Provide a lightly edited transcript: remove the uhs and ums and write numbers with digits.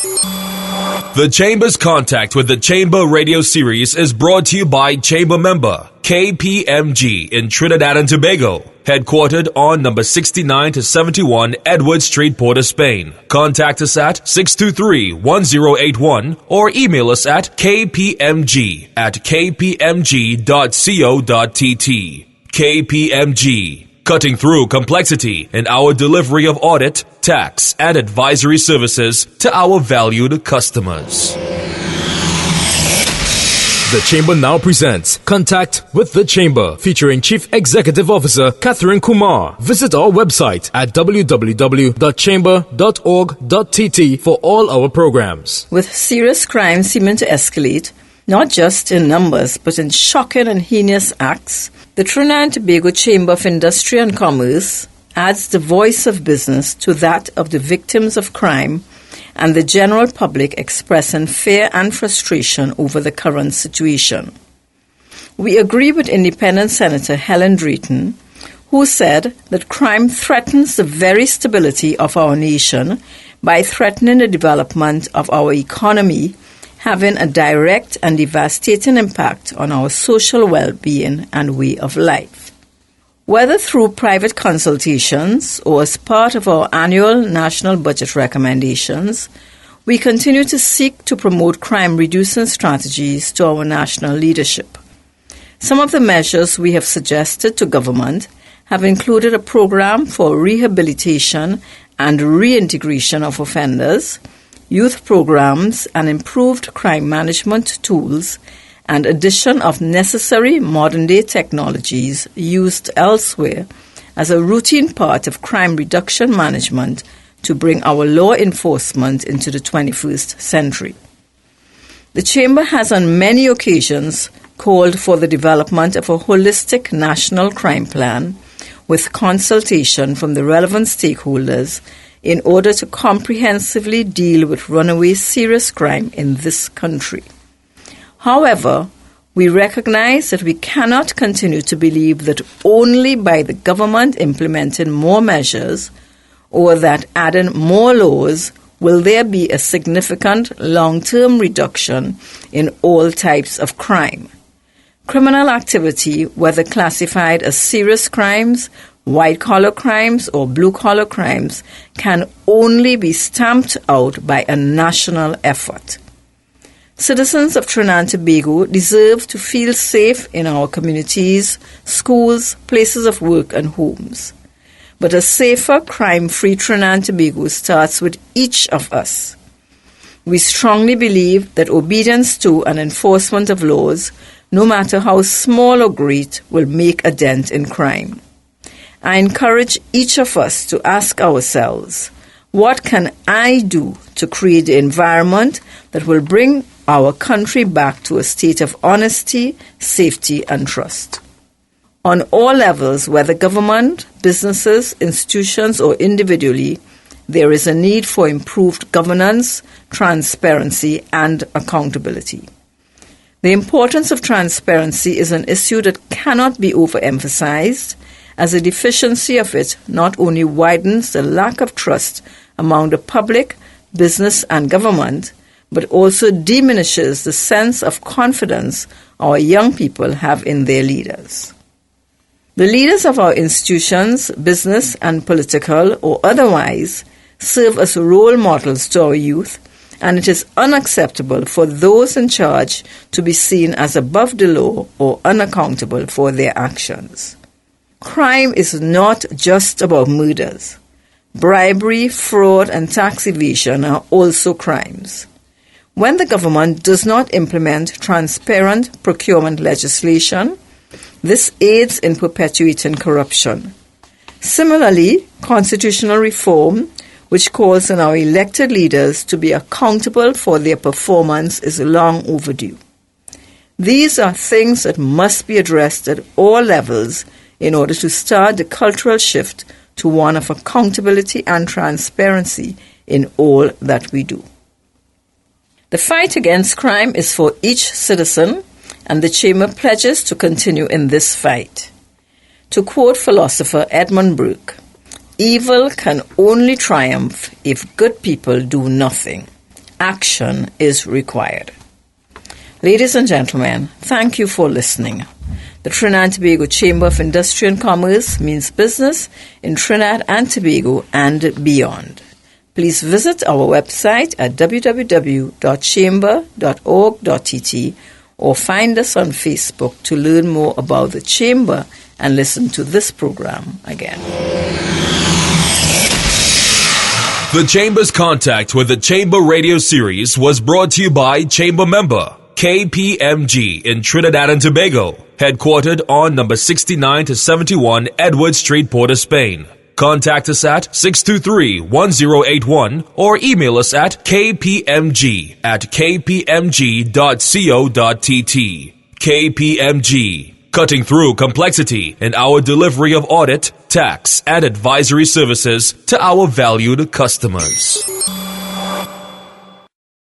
The Chamber's contact with the Chamber radio series is brought to you by Chamber member KPMG in Trinidad and Tobago, headquartered on number 69 to 71 Edward Street, Port of Spain. Contact us at 623-1081 or email us at kpmg@kpmg.co.tt. KPMG, cutting through complexity in our delivery of audit, tax, and advisory services to our valued customers. The Chamber now presents Contact with the Chamber, featuring Chief Executive Officer Catherine Kumar. Visit our website at www.chamber.org.tt for all our programs. With serious crime seeming to escalate, not just in numbers but in shocking and heinous acts, the Trinidad and Tobago Chamber of Industry and Commerce adds the voice of business to that of the victims of crime and the general public expressing fear and frustration over the current situation. We agree with Independent Senator Helen Drayton, who said that crime threatens the very stability of our nation by threatening the development of our economy, having a direct and devastating impact on our social well-being and way of life. Whether through private consultations or as part of our annual national budget recommendations, we continue to seek to promote crime-reducing strategies to our national leadership. Some of the measures we have suggested to government have included a program for rehabilitation and reintegration of offenders, youth programs, and improved crime management tools, and addition of necessary modern-day technologies used elsewhere as a routine part of crime reduction management to bring our law enforcement into the 21st century. The Chamber has on many occasions called for the development of a holistic national crime plan with consultation from the relevant stakeholders in order to comprehensively deal with runaway serious crime in this country. However, we recognize that we cannot continue to believe that only by the government implementing more measures or that adding more laws will there be a significant long-term reduction in all types of crime. Criminal activity, whether classified as serious crimes, white-collar crimes, or blue-collar crimes, can only be stamped out by a national effort. Citizens of Trinidad and Tobago deserve to feel safe in our communities, schools, places of work, and homes. But a safer, crime-free Trinidad and Tobago starts with each of us. We strongly believe that obedience to and enforcement of laws, no matter how small or great, will make a dent in crime. I encourage each of us to ask ourselves, what can I do to create the environment that will bring our country back to a state of honesty, safety, and trust? On all levels, whether government, businesses, institutions, or individually, there is a need for improved governance, transparency, and accountability. The importance of transparency is an issue that cannot be overemphasized, as a deficiency of it not only widens the lack of trust among the public, business, and government, but also diminishes the sense of confidence our young people have in their leaders. The leaders of our institutions, business and political or otherwise, serve as role models to our youth, and it is unacceptable for those in charge to be seen as above the law or unaccountable for their actions. Crime is not just about murders. Bribery, fraud, and tax evasion are also crimes. When the government does not implement transparent procurement legislation, this aids in perpetuating corruption. Similarly, constitutional reform, which calls on our elected leaders to be accountable for their performance, is long overdue. These are things that must be addressed at all levels in order to start the cultural shift to one of accountability and transparency in all that we do. The fight against crime is for each citizen, and the Chamber pledges to continue in this fight. To quote philosopher Edmund Burke, "Evil can only triumph if good people do nothing." action is required. Ladies and gentlemen, thank you for listening. The Trinidad and Tobago Chamber of Industry and Commerce means business in Trinidad and Tobago and beyond. Please visit our website at www.chamber.org.tt or find us on Facebook to learn more about the Chamber and listen to this program again. The Chamber's contact with the Chamber Radio Series was brought to you by Chamber member KPMG in Trinidad and Tobago, headquartered on number 69 to 71 Edward Street, Port of Spain. Contact us at 623-1081 or email us at kpmg@kpmg.co.tt. KPMG, cutting through complexity in our delivery of audit, tax, and advisory services to our valued customers.